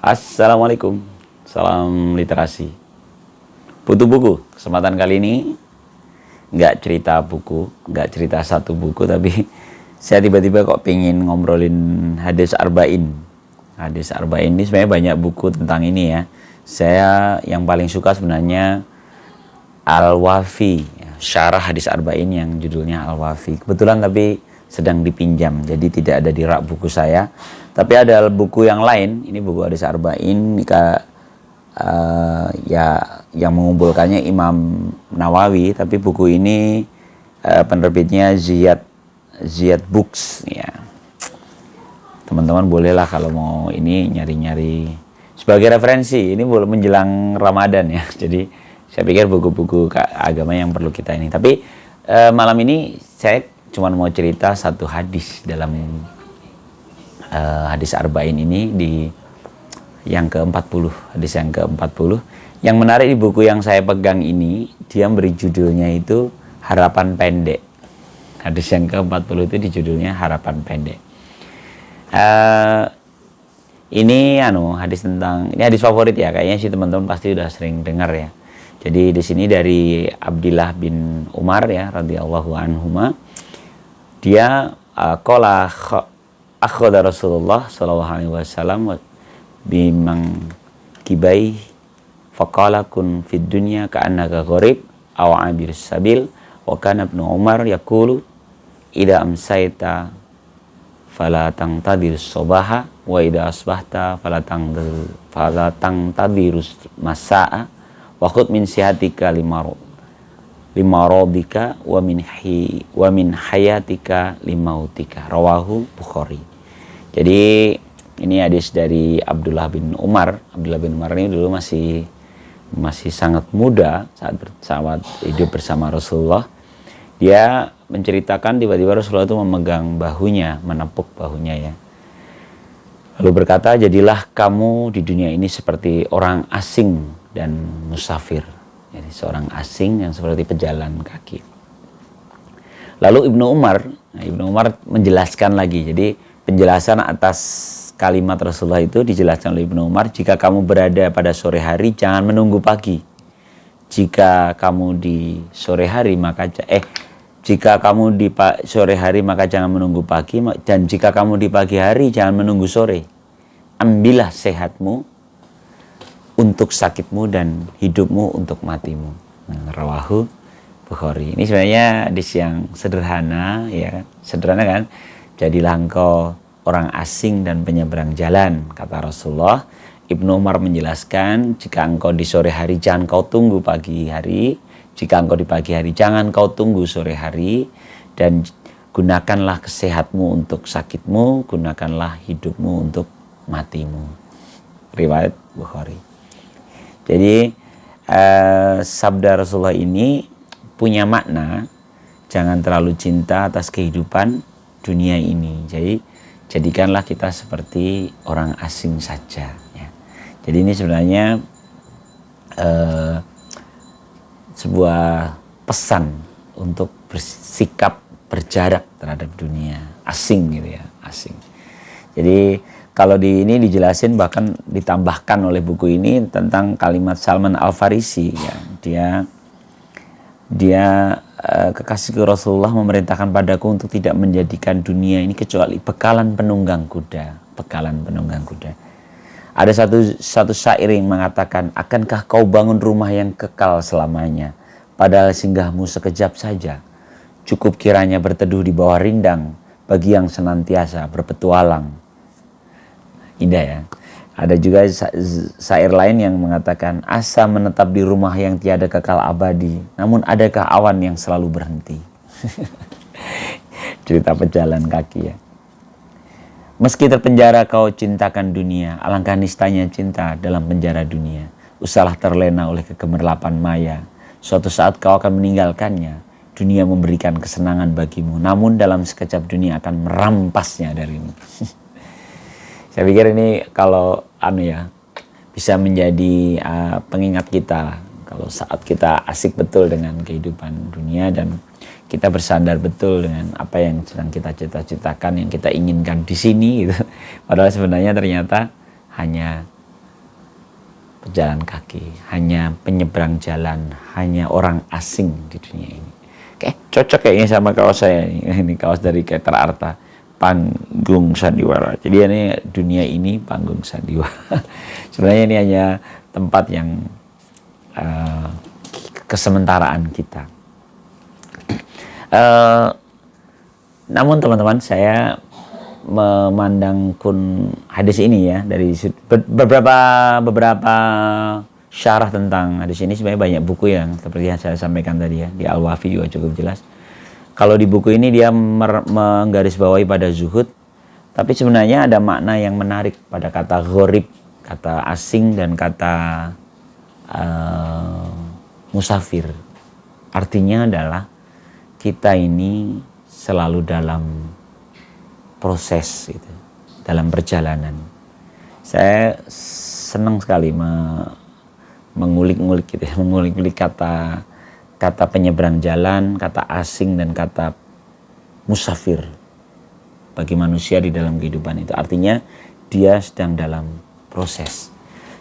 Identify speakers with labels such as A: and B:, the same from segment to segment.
A: Assalamualaikum, salam literasi. Butuh buku? Kesempatan kali ini nggak cerita buku, nggak cerita satu buku, tapi saya tiba-tiba kok pengen ngobrolin hadis arba'in. Hadis arba'in ini sebenarnya banyak buku tentang ini ya. Saya yang paling suka sebenarnya Al-Wafi, syarah hadis arba'in yang judulnya Al-Wafi. Kebetulan tapi sedang dipinjam, jadi tidak ada di rak buku saya. Tapi ada buku yang lain, ini buku hadis arba'in ya yang mengumpulkannya Imam Nawawi, tapi buku ini penerbitnya Ziyad Books ya. Teman-teman bolehlah kalau mau ini nyari-nyari sebagai referensi. Ini boleh menjelang Ramadan ya. Jadi saya pikir buku-buku agama yang perlu kita ini. Tapi malam ini saya cuma mau cerita satu hadis dalam hadis arba'in ini di yang ke-40, hadis yang ke-40. Yang menarik di buku yang saya pegang ini, dia beri judulnya itu Harapan Pendek. Hadis yang ke-40 itu di judulnya Harapan Pendek. Ini hadis tentang, ini hadis favorit ya, kayaknya sih teman-teman pasti udah sering dengar ya. Jadi di sini dari Abdullah bin Umar ya radhiyallahu anhuma. Dia qala akhadha Rasulullah sallallahu alaihi wasallam bimang kibai faqala kun fid dunya ka'annaka gharib aw 'abir sabil wa kana ibnu Umar yaqulu idza amsayta fala tangtadir subaha wa idza asbahta fala tangtadir masaa wa khudh min sihatika limaradika wa min hayatika limautika, rawahu Bukhari. Jadi ini hadis dari Abdullah bin Umar. Abdullah bin Umar ini dulu masih sangat muda saat hidup bersama Rasulullah. Dia menceritakan tiba-tiba Rasulullah itu memegang bahunya, menepuk bahunya ya. Lalu berkata, jadilah kamu di dunia ini seperti orang asing dan musafir. Jadi seorang asing yang seperti pejalan kaki. Lalu Ibnu Umar menjelaskan lagi. Jadi penjelasan atas kalimat Rasulullah itu dijelaskan oleh Ibnu Umar. Jika kamu berada pada sore hari, jangan menunggu pagi. Jika kamu di sore hari maka sore hari maka jangan menunggu pagi, dan jika kamu di pagi hari jangan menunggu sore. Ambillah sehatmu untuk sakitmu dan hidupmu untuk matimu. Rawahu Bukhari. Ini sebenarnya hadis yang sederhana ya, sederhana kan? Jadilah engkau orang asing dan penyeberang jalan, kata Rasulullah. Ibnu Umar menjelaskan, jika engkau di sore hari jangan kau tunggu pagi hari, jika engkau di pagi hari jangan kau tunggu sore hari, dan gunakanlah kesehatmu untuk sakitmu, gunakanlah hidupmu untuk matimu. Riwayat Bukhari. Jadi sabda Rasulullah ini punya makna, jangan terlalu cinta atas kehidupan dunia ini. Jadi jadikanlah kita seperti orang asing saja ya. Jadi ini sebenarnya sebuah pesan untuk bersikap berjarak terhadap dunia, asing gitu ya, asing. Jadi kalau di ini dijelasin, bahkan ditambahkan oleh buku ini tentang kalimat Salman Al-Farisi ya. Dia kekasih Rasulullah memerintahkan padaku untuk tidak menjadikan dunia ini kecuali bekalan penunggang kuda. Ada satu syair yang mengatakan, akankah kau bangun rumah yang kekal selamanya, padahal singgahmu sekejap saja. Cukup kiranya berteduh di bawah rindang bagi yang senantiasa berpetualang. Indah ya. Ada juga syair lain yang mengatakan, asa menetap di rumah yang tiada kekal abadi, namun adakah awan yang selalu berhenti. Cerita pejalan kaki ya. Meski terpenjara kau cintakan dunia, alangkah nistanya cinta dalam penjara dunia. Usahlah terlena oleh kegemerlapan maya, suatu saat kau akan meninggalkannya. Dunia memberikan kesenangan bagimu, namun dalam sekejap dunia akan merampasnya darimu. Saya pikir ini kalau bisa menjadi pengingat kita kalau saat kita asik betul dengan kehidupan dunia dan kita bersandar betul dengan apa yang sedang kita cita-citakan, yang kita inginkan di sini gitu. Padahal sebenarnya ternyata hanya pejalan kaki, hanya penyeberang jalan, hanya orang asing di dunia ini. Kayak cocok kayaknya sama kaos saya ini kaos dari Keter Arta, panggung sandiwara. Jadi ini dunia ini panggung sandiwara. Sebenarnya ini hanya tempat yang kesementaraan kita. Namun teman-teman, saya memandang hadis ini ya dari beberapa syarah tentang hadis ini. Sebenarnya banyak buku yang seperti yang saya sampaikan tadi ya, di Al-Wafi juga cukup jelas. Kalau di buku ini dia menggarisbawahi pada zuhud, tapi sebenarnya ada makna yang menarik pada kata gharib, kata asing, dan kata musafir. Artinya adalah kita ini selalu dalam proses gitu, dalam perjalanan. Saya senang sekali mengulik-ngulik gitu ya, mengulik-ngulik kata penyeberang jalan, kata asing, dan kata musafir bagi manusia di dalam kehidupan itu. Artinya dia sedang dalam proses.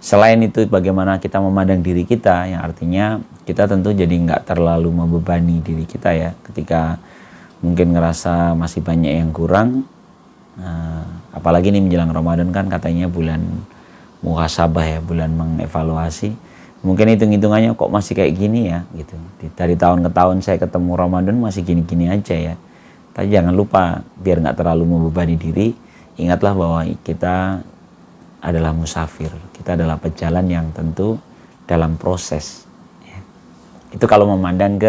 A: Selain itu, bagaimana kita memandang diri kita, yang artinya kita tentu jadi nggak terlalu membebani diri kita ya, ketika mungkin ngerasa masih banyak yang kurang. Apalagi ini menjelang Ramadan kan katanya bulan muhasabah ya, bulan mengevaluasi. Mungkin hitung-hitungannya kok masih kayak gini ya gitu. Dari tahun ke tahun saya ketemu Ramadan masih gini-gini aja ya. Tapi jangan lupa, biar nggak terlalu membebani diri, ingatlah bahwa kita adalah musafir, kita adalah pejalan yang tentu dalam proses ya. Itu kalau memandang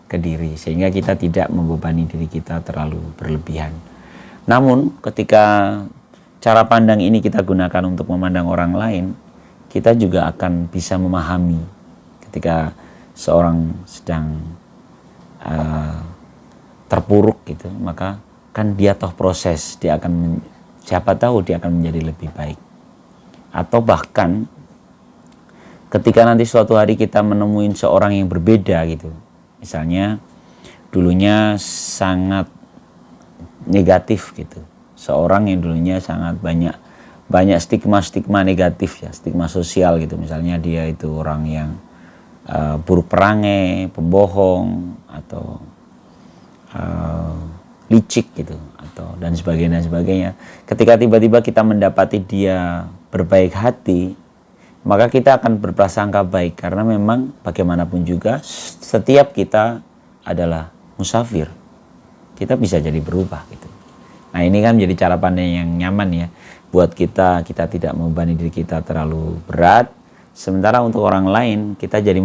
A: ke diri, sehingga kita tidak membebani diri kita terlalu berlebihan. Namun ketika cara pandang ini kita gunakan untuk memandang orang lain, kita juga akan bisa memahami ketika seorang sedang terpuruk gitu, maka kan dia toh proses, dia akan siapa tahu dia akan menjadi lebih baik. Atau bahkan ketika nanti suatu hari kita menemuin seorang yang berbeda gitu, misalnya dulunya sangat negatif gitu, seorang yang dulunya sangat banyak stigma negatif ya, stigma sosial gitu, misalnya dia itu orang yang buruk perangai, pembohong, atau licik gitu, atau dan sebagainya. Ketika tiba-tiba kita mendapati dia berbaik hati, maka kita akan berprasangka baik, karena memang bagaimanapun juga setiap kita adalah musafir. Kita bisa jadi berubah gitu. Nah, ini kan menjadi cara pandang yang nyaman ya buat kita tidak membebani diri kita terlalu berat. Sementara untuk orang lain kita jadi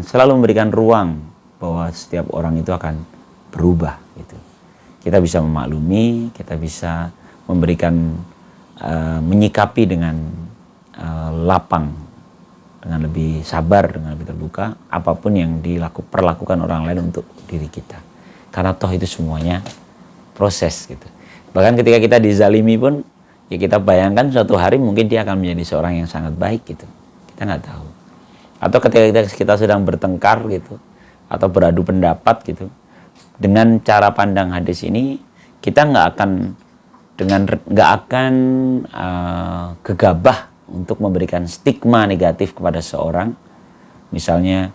A: selalu memberikan ruang bahwa setiap orang itu akan berubah gitu. Kita bisa memaklumi, kita bisa memberikan menyikapi dengan lapang, dengan lebih sabar, dengan lebih terbuka apapun yang diperlakukan orang lain untuk diri kita. Karena toh itu semuanya proses gitu. Bahkan ketika kita dizalimi pun, ya kita bayangkan suatu hari mungkin dia akan menjadi seorang yang sangat baik gitu. Kita nggak tahu. Atau ketika kita sedang bertengkar gitu, atau beradu pendapat gitu, dengan cara pandang hadis ini, kita nggak akan gegabah untuk memberikan stigma negatif kepada seorang, misalnya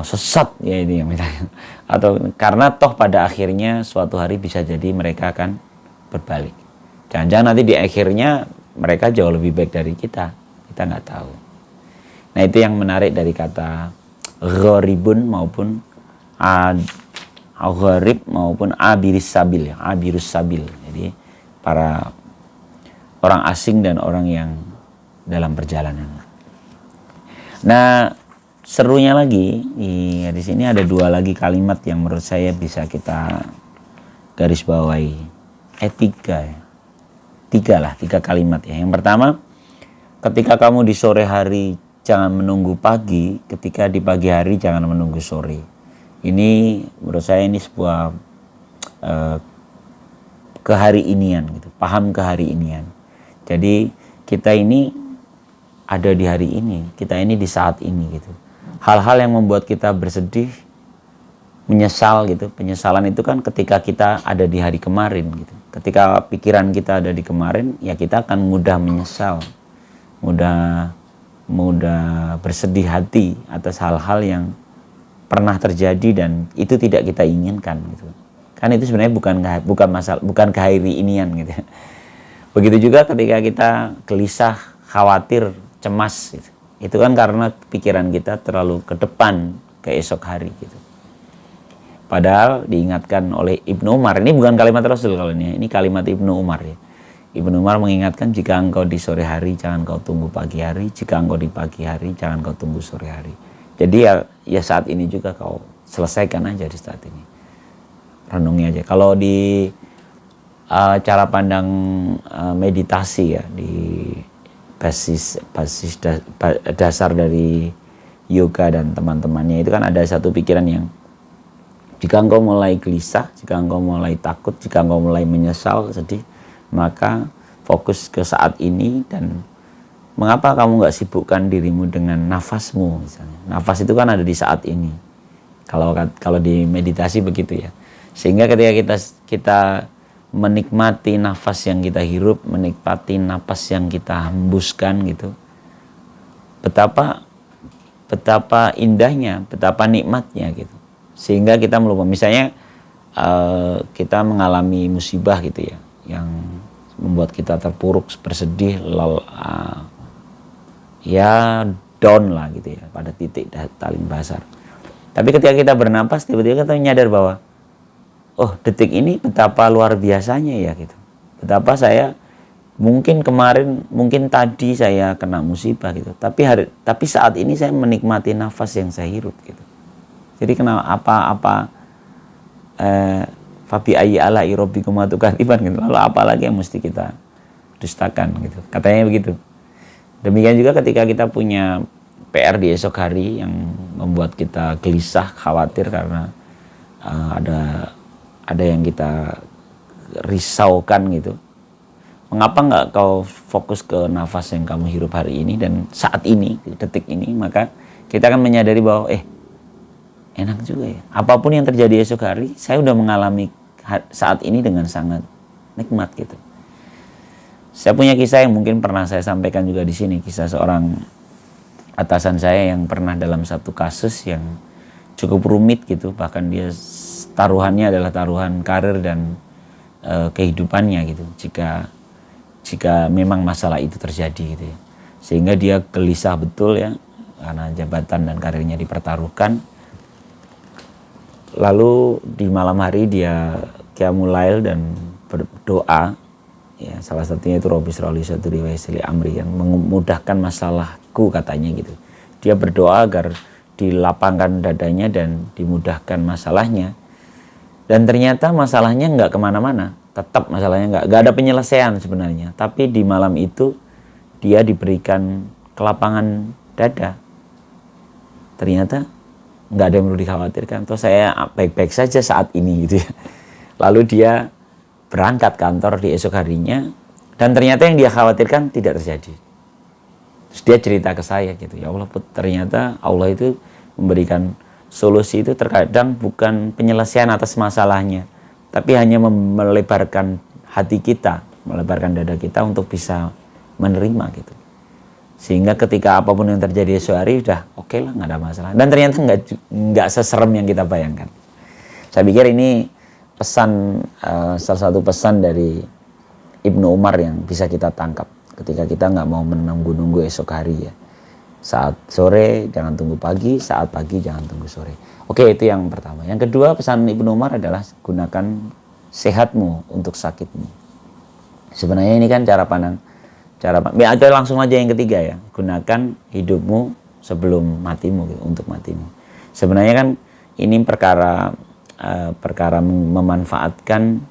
A: sesat ya ini yang misalnya, atau karena toh pada akhirnya suatu hari bisa jadi mereka akan berbalik. Jangan-jangan nanti di akhirnya mereka jauh lebih baik dari kita nggak tahu. Nah, itu yang menarik dari kata gharibun maupun gharib maupun abirus sabil ya, abirus sabil. Jadi para orang asing dan orang yang dalam perjalanan. Nah, serunya lagi di sini ada dua lagi kalimat yang menurut saya bisa kita garis bawahi. Tiga kalimat ya. Yang pertama, ketika kamu di sore hari jangan menunggu pagi, ketika di pagi hari jangan menunggu sore. Ini menurut saya ini sebuah kehari-inian gitu, paham kehari-inian. Jadi kita ini ada di hari ini, kita ini di saat ini gitu. Hal-hal yang membuat kita bersedih, menyesal gitu. Penyesalan itu kan ketika kita ada di hari kemarin gitu. Ketika pikiran kita ada di kemarin, ya kita akan mudah menyesal, mudah mudah bersedih hati atas hal-hal yang pernah terjadi dan itu tidak kita inginkan gitu. Kan itu sebenarnya bukan kehari-inian gitu. Begitu juga ketika kita gelisah, khawatir, cemas gitu. Itu kan karena pikiran kita terlalu ke depan, ke esok hari gitu. Padahal diingatkan oleh Ibnu Umar, ini bukan kalimat Rasul kalau ini kalimat Ibnu Umar ya. Ibnu Umar mengingatkan, jika engkau di sore hari jangan kau tunggu pagi hari, jika engkau di pagi hari jangan kau tunggu sore hari. Jadi ya saat ini juga kau selesaikan aja di saat ini. Renungi aja. Kalau di cara pandang meditasi ya, di basis dasar dari yoga dan teman-temannya itu kan ada satu pikiran yang, jika engkau mulai gelisah, jika engkau mulai takut, jika engkau mulai menyesal, sedih, maka fokus ke saat ini. Dan mengapa kamu nggak sibukkan dirimu dengan nafasmu misalnya. Nafas itu kan ada di saat ini. Kalau di meditasi begitu ya. Sehingga ketika kita menikmati nafas yang kita hirup, menikmati nafas yang kita hembuskan gitu, betapa indahnya, betapa nikmatnya gitu. Sehingga kita melupa, misalnya kita mengalami musibah gitu ya, yang membuat kita terpuruk, bersedih, ya down lah gitu ya, pada titik paling dasar. Tapi ketika kita bernapas, tiba-tiba kita menyadar bahwa, oh detik ini betapa luar biasanya ya gitu. Betapa saya mungkin kemarin, mungkin tadi saya kena musibah gitu. Tapi saat ini saya menikmati nafas yang saya hirup gitu. Jadi Fabi ayyi ala'i rabbikuma tukadziban gitu. Lalu apalagi yang mesti kita dustakan gitu. Katanya begitu. Demikian juga ketika kita punya PR di esok hari yang membuat kita gelisah, khawatir karena ada yang kita risaukan gitu. Mengapa nggak kau fokus ke nafas yang kamu hirup hari ini dan saat ini, detik ini, maka kita akan menyadari bahwa enak juga ya. Apapun yang terjadi esok hari, saya udah mengalami saat ini dengan sangat nikmat gitu. Saya punya kisah yang mungkin pernah saya sampaikan juga di sini, kisah seorang atasan saya yang pernah dalam satu kasus yang cukup rumit gitu, bahkan dia taruhannya adalah taruhan karir dan kehidupannya gitu. Jika memang masalah itu terjadi gitu ya. Sehingga dia gelisah betul ya, karena jabatan dan karirnya dipertaruhkan. Lalu di malam hari dia qiyamul lail dan berdoa ya, salah satunya itu Rabbi shrah li sadri wa yassir li amri, yang memudahkan masalahku katanya gitu. Dia berdoa agar dilapangkan dadanya dan dimudahkan masalahnya. Dan ternyata masalahnya nggak kemana-mana, tetap masalahnya nggak ada penyelesaian sebenarnya. Tapi di malam itu dia diberikan kelapangan dada. Ternyata nggak ada yang perlu dikhawatirkan. Toh saya baik-baik saja saat ini gitu ya. Lalu dia berangkat kantor di esok harinya dan ternyata yang dia khawatirkan tidak terjadi. Terus dia cerita ke saya gitu, ya Allah Put, ternyata Allah itu memberikan solusi itu terkadang bukan penyelesaian atas masalahnya, tapi hanya melebarkan hati kita, melebarkan dada kita untuk bisa menerima gitu. Sehingga ketika apapun yang terjadi esok hari udah oke lah, nggak ada masalah. Dan ternyata nggak seserem yang kita bayangkan. Saya pikir ini pesan, salah satu pesan dari Ibnu Umar yang bisa kita tangkap ketika kita nggak mau menunggu esok hari ya. Saat sore jangan tunggu pagi, saat pagi jangan tunggu sore. Oke, itu yang pertama. Yang kedua, pesan Ibnu Umar adalah gunakan sehatmu untuk sakitmu. Sebenarnya ini kan cara pandang. Atau langsung aja yang ketiga ya, gunakan hidupmu sebelum matimu gitu, untuk matimu. Sebenarnya kan ini perkara memanfaatkan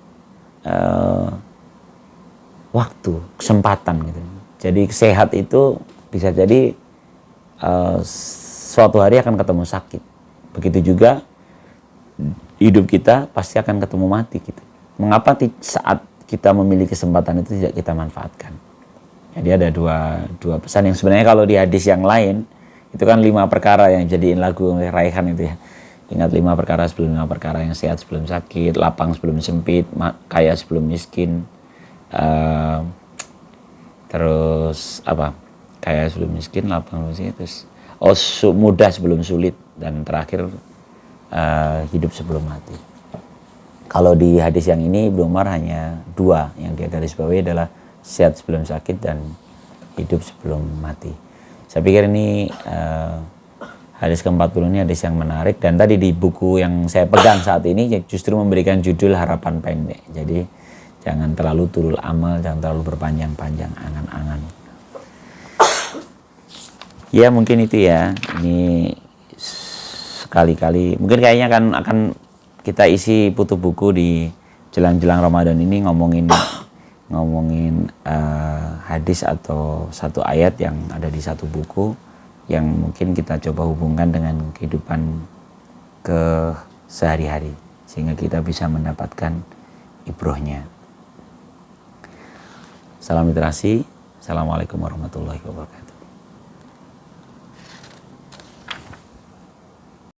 A: waktu, kesempatan gitu. Jadi sehat itu bisa jadi suatu hari akan ketemu sakit. Begitu juga hidup kita pasti akan ketemu mati gitu. Mengapa saat kita memiliki kesempatan itu tidak kita manfaatkan? Jadi ada dua pesan yang sebenarnya kalau di hadis yang lain itu kan 5 perkara yang jadiin lagu Raihan itu ya. Ingat 5 perkara sebelum 5 perkara, yang sehat sebelum sakit, lapang sebelum sempit, kaya sebelum miskin, terus kaya sebelum miskin, lapang sebelum miskin, terus mudah sebelum sulit, dan terakhir hidup sebelum mati. Kalau di hadis yang ini Ibnu Umar hanya dua yang dia garis bawahi adalah sehat sebelum sakit dan hidup sebelum mati. Saya pikir ini hadis ke-40 ini hadis yang menarik, dan tadi di buku yang saya pegang saat ini justru memberikan judul harapan pendek. Jadi jangan terlalu tulul amal, jangan terlalu berpanjang-panjang angan-angan. Ya mungkin itu ya. Ini sekali-kali mungkin kayaknya akan kita isi putu buku di jelang-jelang Ramadan ini ngomongin hadis atau satu ayat yang ada di satu buku yang mungkin kita coba hubungkan dengan kehidupan sehari-hari sehingga kita bisa mendapatkan ibrohnya. Salam literasi. Assalamualaikum warahmatullahi wabarakatuh.